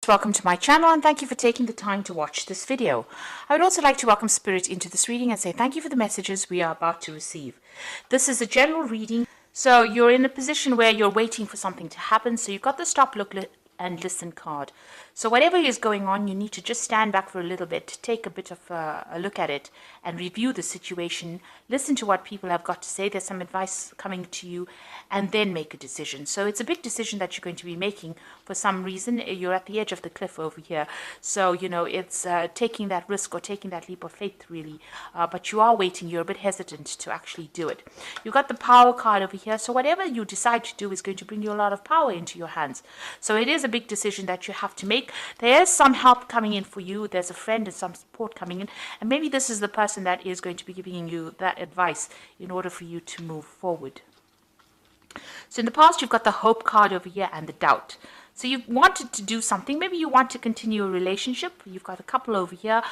Welcome to my channel and thank you for taking the time to watch this video. I would also like to welcome Spirit into this reading and say thank you for the messages we are about to receive. This is a general reading, so you're in a position where you're waiting for something to happen, so you've got the stop, look, and listen card. So whatever is going on, you need to just stand back for a little bit, take a bit of a look at it and review the situation, listen to what people have got to say. There's some advice coming to you and then make a decision. So it's a big decision that you're going to be making. For some reason, you're at the edge of the cliff over here. So, you know, it's taking that risk or taking that leap of faith, really. But you are waiting. You're a bit hesitant to actually do it. You've got the power card over here. So whatever you decide to do is going to bring you a lot of power into your hands. So it is a big decision that you have to make. There is some help coming in for you. There's a friend and some support coming in. And maybe this is the person that is going to be giving you that advice in order for you to move forward. So in the past, you've got the hope card over here and the doubt. So you wanted to do something. Maybe you want to continue a relationship. You've got a couple over here.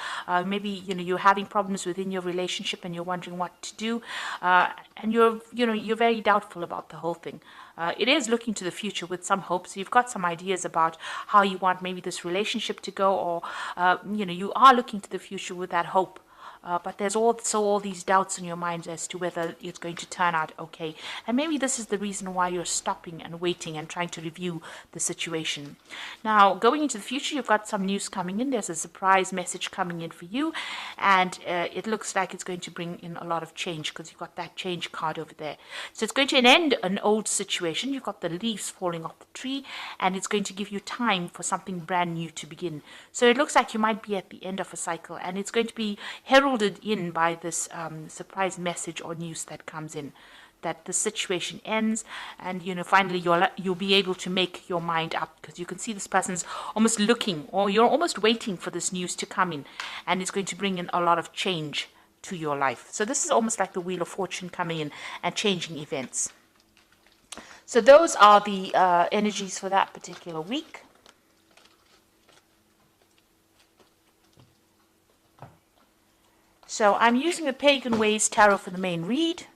Maybe you're having problems within your relationship and you're wondering what to do. And you're very doubtful about the whole thing. It is looking to the future with some hope. So you've got some ideas about how you want maybe this relationship to go, or you are looking to the future with that hope. But there's also all these doubts in your mind as to whether it's going to turn out okay. And maybe this is the reason why you're stopping and waiting and trying to review the situation. Now, going into the future, you've got some news coming in. There's a surprise message coming in for you. And it looks like it's going to bring in a lot of change because you've got that change card over there. So it's going to end an old situation. You've got the leaves falling off the tree. And it's going to give you time for something brand new to begin. So it looks like you might be at the end of a cycle. And it's going to be heralded in by this surprise message or news that comes in, that the situation ends, and finally you'll be able to make your mind up, because you can see this person's almost looking, or you're almost waiting for this news to come in, and it's going to bring in a lot of change to your life. So this is almost like the Wheel of Fortune coming in and changing events. So those are the energies for that particular week. So I'm using the Pagan Ways Tarot for the main read.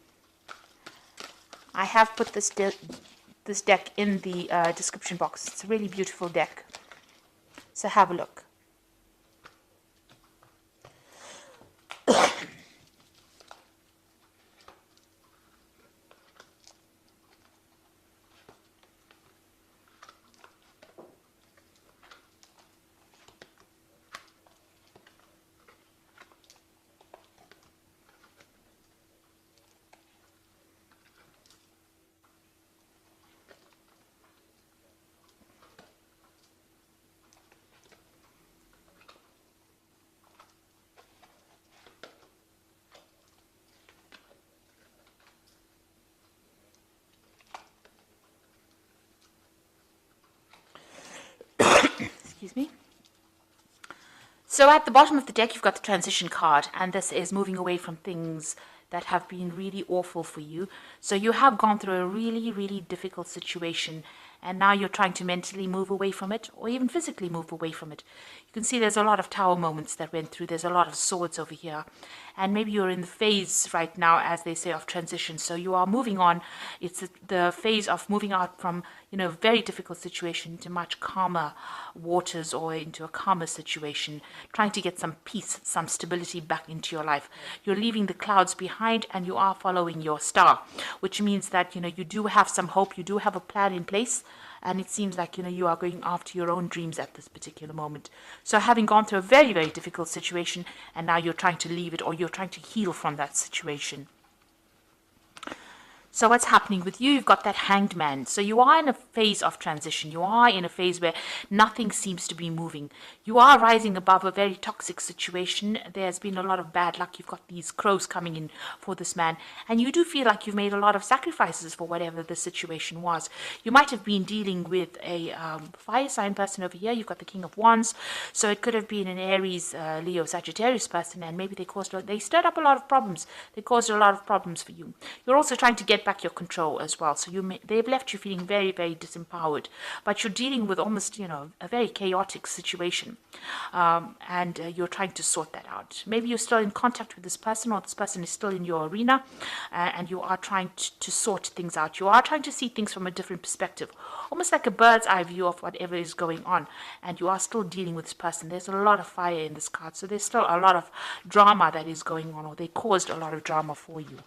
I have put this deck in the description box. It's a really beautiful deck. So have a look. Excuse me. So at the bottom of the deck, you've got the transition card, and this is moving away from things that have been really awful for you. So you have gone through a really, really difficult situation, and now you're trying to mentally move away from it, or even physically move away from it. You can see there's a lot of tower moments that went through. There's a lot of swords over here. And maybe you're in the phase right now, as they say, of transition. So you are moving on. It's the phase of moving out from, a very difficult situation into much calmer waters, or into a calmer situation, trying to get some peace, some stability back into your life. You're leaving the clouds behind and you are following your star, which means that, you do have some hope. You do have a plan in place. And it seems like, you are going after your own dreams at this particular moment. So having gone through a very, very difficult situation, and now you're trying to leave it, or you're trying to heal from that situation. So what's happening with you? You've got that Hanged Man. So you are in a phase of transition. You are in a phase where nothing seems to be moving. You are rising above a very toxic situation. There's been a lot of bad luck. You've got these crows coming in for this man. And you do feel like you've made a lot of sacrifices for whatever the situation was. You might have been dealing with a fire sign person over here. You've got the King of Wands. So it could have been an Aries, Leo, Sagittarius person. And maybe they stirred up a lot of problems. They caused a lot of problems for you. You're also trying to get get back your control as well. So they've left you feeling very, very disempowered, but you're dealing with almost, a very chaotic situation, and you're trying to sort that out. Maybe you're still in contact with this person, or this person is still in your arena, and you are trying to sort things out. You are trying to see things from a different perspective, almost like a bird's eye view of whatever is going on, and you are still dealing with this person. There's a lot of fire in this card, so there's still a lot of drama that is going on, or they caused a lot of drama for you.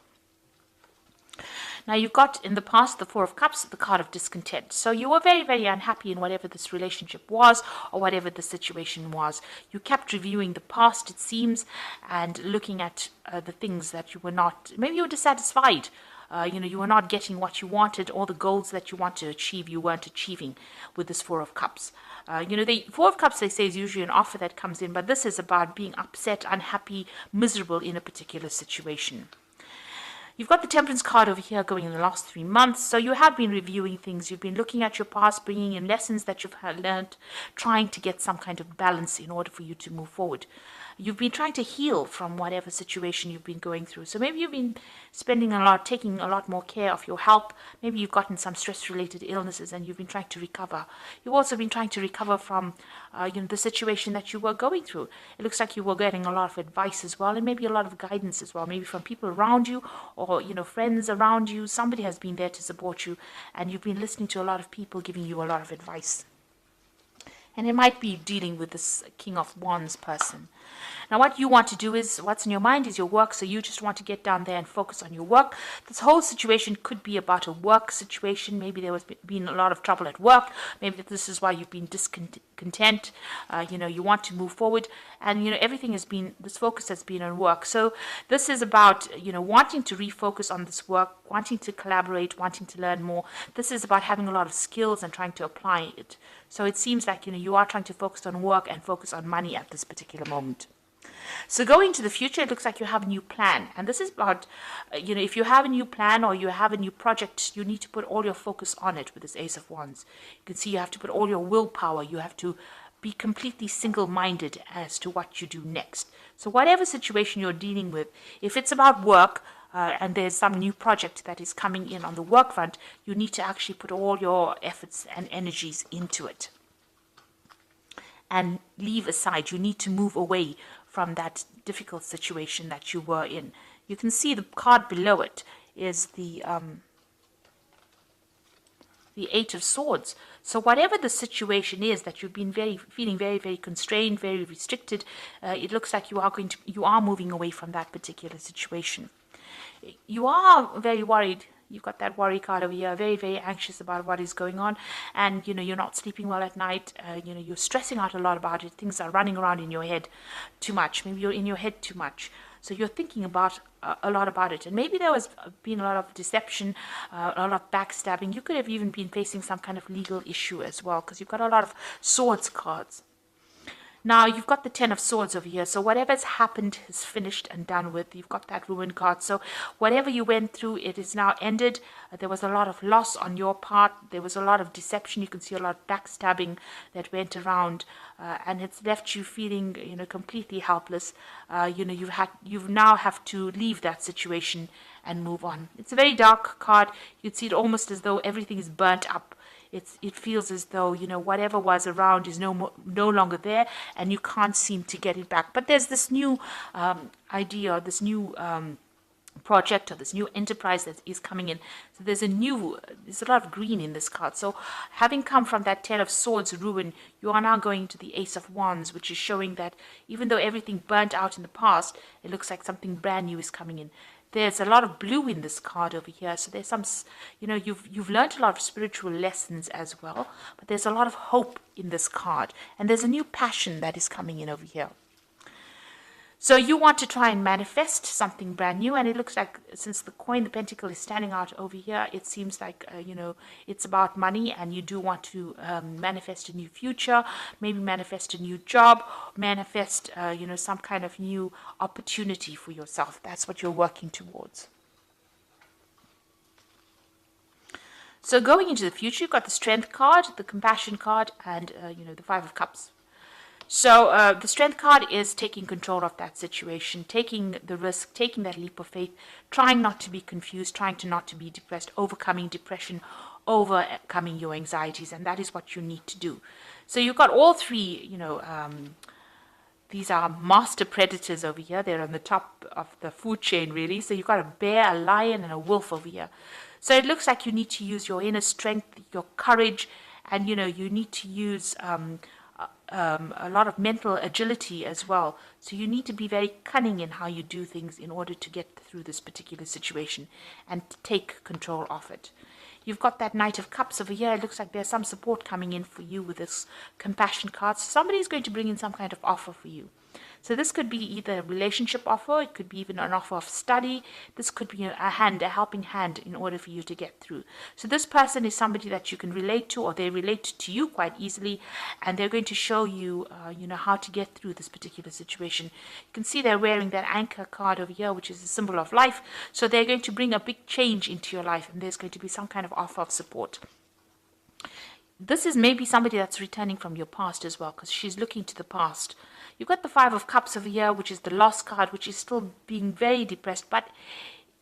Now, you've got in the past the Four of Cups, the card of discontent. So you were very, very unhappy in whatever this relationship was, or whatever the situation was. You kept reviewing the past, it seems, and looking at the things that you were not, maybe you were dissatisfied. You were not getting what you wanted, or the goals that you want to achieve, you weren't achieving with this Four of Cups. The Four of Cups, they say, is usually an offer that comes in, but this is about being upset, unhappy, miserable in a particular situation. You've got the Temperance card over here going in the last 3 months. So you have been reviewing things. You've been looking at your past, bringing in lessons that you've learned, trying to get some kind of balance in order for you to move forward. You've been trying to heal from whatever situation you've been going through. So maybe you've been taking a lot more care of your health. Maybe you've gotten some stress-related illnesses and you've been trying to recover. You've also been trying to recover from, the situation that you were going through. It looks like you were getting a lot of advice as well, and maybe a lot of guidance as well, maybe from people around you, or, friends around you. Somebody has been there to support you, and you've been listening to a lot of people giving you a lot of advice. And it might be dealing with this King of Wands person. Now, what you want to do is, what's in your mind is your work, so you just want to get down there and focus on your work. This whole situation could be about a work situation. Maybe there has been a lot of trouble at work. Maybe this is why you've been discontent. You want to move forward, and, everything has been, this focus has been on work. So this is about, wanting to refocus on this work, wanting to collaborate, wanting to learn more. This is about having a lot of skills and trying to apply it. So it seems like, you are trying to focus on work and focus on money at this particular moment. So going to the future, it looks like you have a new plan. And this is about, if you have a new plan or you have a new project, you need to put all your focus on it with this Ace of Wands. You can see you have to put all your willpower. You have to be completely single-minded as to what you do next. So whatever situation you're dealing with, if it's about work, and there's some new project that is coming in on the work front, you need to actually put all your efforts and energies into it. And leave aside, you need to move away from that difficult situation that you were in. You can see the card below it is the Eight of Swords. So whatever the situation is that you've been feeling very, very constrained, very restricted, it looks like you are moving away from that particular situation. You are very worried. You've got that worry card over here, very, very anxious about what is going on. And, you're not sleeping well at night. You're stressing out a lot about it. Things are running around in your head too much. Maybe you're in your head too much. So you're thinking about a lot about it. And maybe there has been a lot of deception, a lot of backstabbing. You could have even been facing some kind of legal issue as well, because you've got a lot of swords cards. Now, you've got the Ten of Swords over here. So whatever's happened is finished and done with. You've got that Ruin card. So whatever you went through, it is now ended. There was a lot of loss on your part. There was a lot of deception. You can see a lot of backstabbing that went around. And it's left you feeling, completely helpless. You now have to leave that situation and move on. It's a very dark card. You'd see it almost as though everything is burnt up. It feels as though, whatever was around is no longer there, and you can't seem to get it back. But there's this new idea, or this new project, or this new enterprise that is coming in. So there's a lot of green in this card. So having come from that Ten of Swords ruin, you are now going to the Ace of Wands, which is showing that even though everything burnt out in the past, it looks like something brand new is coming in. There's a lot of blue in this card over here. So there's some, you've learned a lot of spiritual lessons as well. But there's a lot of hope in this card. And there's a new passion that is coming in over here. So you want to try and manifest something brand new. And it looks like, since the Pentacle is standing out over here, it seems like, it's about money. And you do want to manifest a new future, maybe manifest a new job, manifest, some kind of new opportunity for yourself. That's what you're working towards. So going into the future, you've got the Strength card, the Compassion card, and, the Five of Cups. So the strength card is taking control of that situation, taking the risk, taking that leap of faith, trying not to be confused, trying to not to be depressed, overcoming depression, overcoming your anxieties, and that is what you need to do. So you've got all three, these are master predators over here. They're on the top of the food chain, really. So you've got a bear, a lion, and a wolf over here. So it looks like you need to use your inner strength, your courage, and you need to use a lot of mental agility as well. So you need to be very cunning in how you do things in order to get through this particular situation and take control of it. You've got that Knight of Cups over here. It looks like there's some support coming in for you with this compassion card. So somebody's going to bring in some kind of offer for you. So this could be either a relationship offer, it could be even an offer of study. This could be a helping hand in order for you to get through. So this person is somebody that you can relate to, or they relate to you quite easily, and they're going to show you, how to get through this particular situation. You can see they're wearing that anchor card over here, which is a symbol of life. So they're going to bring a big change into your life, and there's going to be some kind of offer of support. This is maybe somebody that's returning from your past as well, because she's looking to the past. You've got the Five of Cups over here, which is the lost card, which is still being very depressed, but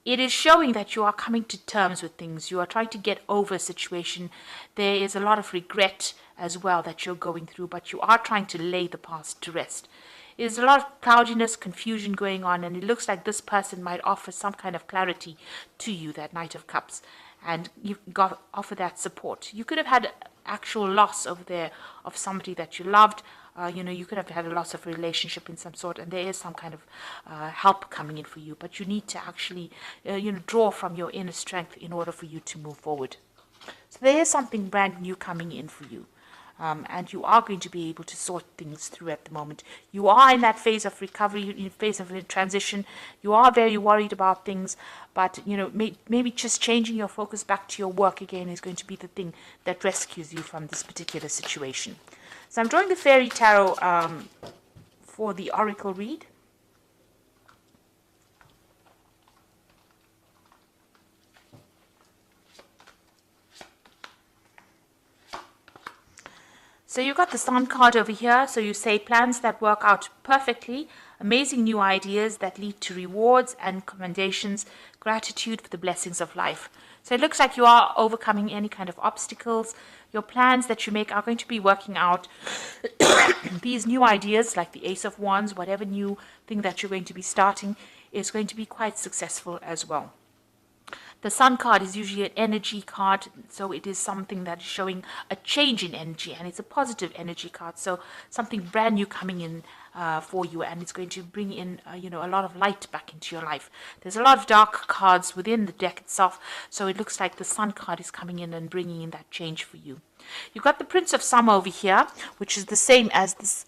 it is showing that you are coming to terms with things. You are trying to get over a situation. There is a lot of regret as well that you're going through, but you are trying to lay the past to rest. There's a lot of cloudiness, confusion going on, and it looks like this person might offer some kind of clarity to you, that Knight of Cups, and you've got to offer that support. You could have had actual loss over there of somebody that you loved. You could have had a loss of a relationship in some sort, and there is some kind of help coming in for you, but you need to actually draw from your inner strength in order for you to move forward. So there is something brand new coming in for you, and you are going to be able to sort things through at the moment. You are in that phase of recovery, in phase of transition. You are very worried about things, but maybe just changing your focus back to your work again is going to be the thing that rescues you from this particular situation. So I'm drawing the Fairy Tarot for the Oracle read. So you've got the Sun card over here. So you say plans that work out perfectly, amazing new ideas that lead to rewards and commendations, gratitude for the blessings of life. So it looks like you are overcoming any kind of obstacles. Your plans that you make are going to be working out. These new ideas, like the Ace of Wands, whatever new thing that you're going to be starting, is going to be quite successful as well. The Sun card is usually an energy card, so it is something that is showing a change in energy, and it's a positive energy card, so something brand new coming in for you, and it's going to bring in a lot of light back into your life. There's a lot of dark cards within the deck itself, so it looks like the Sun card is coming in and bringing in that change for you. You've got the Prince of Summer over here, which is the same as this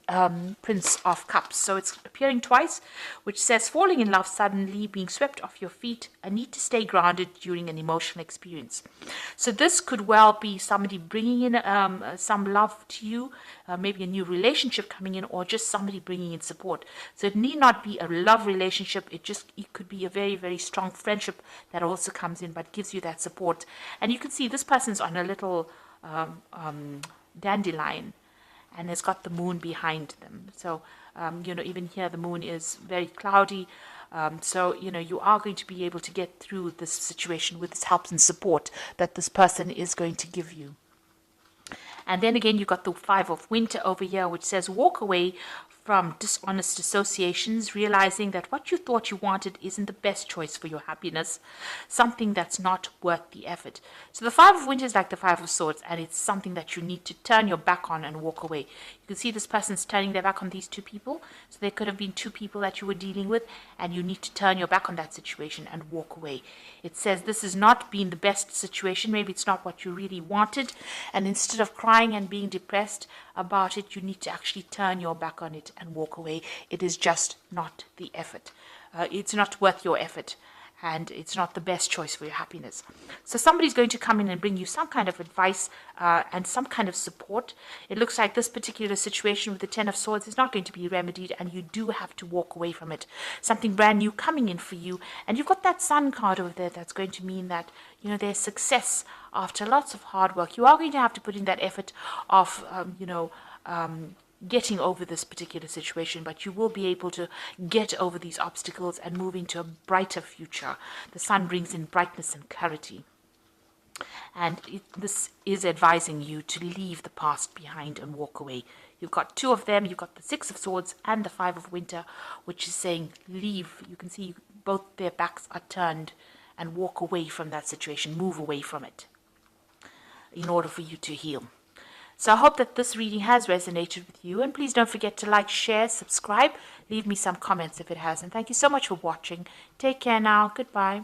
Prince of Cups. So it's appearing twice, which says falling in love suddenly, being swept off your feet, a need to stay grounded during an emotional experience. So this could well be somebody bringing in some love to you, maybe a new relationship coming in, or just somebody bringing in support. So it need not be a love relationship. It could be a very, very strong friendship that also comes in, but gives you that support. And you can see this person's on a little dandelion, and it's got the moon behind them. So even here the moon is very cloudy. So you are going to be able to get through this situation with this help and support that this person is going to give you. And then again, you've got the Five of Winter over here, which says walk away from dishonest associations, realizing that what you thought you wanted isn't the best choice for your happiness, something that's not worth the effort. So the Five of Winter is like the Five of Swords, and it's something that you need to turn your back on and walk away. You can see this person's turning their back on these two people. So there could have been two people that you were dealing with, and you need to turn your back on that situation and walk away. It says this has not been the best situation. Maybe it's not what you really wanted, and instead of crying and being depressed about it, you need to actually turn your back on it and walk away. It is just not the effort. It's not worth your effort, and it's not the best choice for your happiness. So somebody's going to come in and bring you some kind of advice and some kind of support. It looks like this particular situation with the Ten of Swords is not going to be remedied, and you do have to walk away from it. Something brand new coming in for you, and you've got that Sun card over there that's going to mean that there's success after lots of hard work. You are going to have to put in that effort of getting over this particular situation, but you will be able to get over these obstacles and move into a brighter future. The sun brings in brightness and clarity. And this is advising you to leave the past behind and walk away. You've got two of them. You've got the Six of Swords and the Five of Winter, which is saying leave. You can see both their backs are turned, and walk away from that situation. Move away from it in order for you to heal. So I hope that this reading has resonated with you. And please don't forget to like, share, subscribe. Leave me some comments if it has. And thank you so much for watching. Take care now. Goodbye.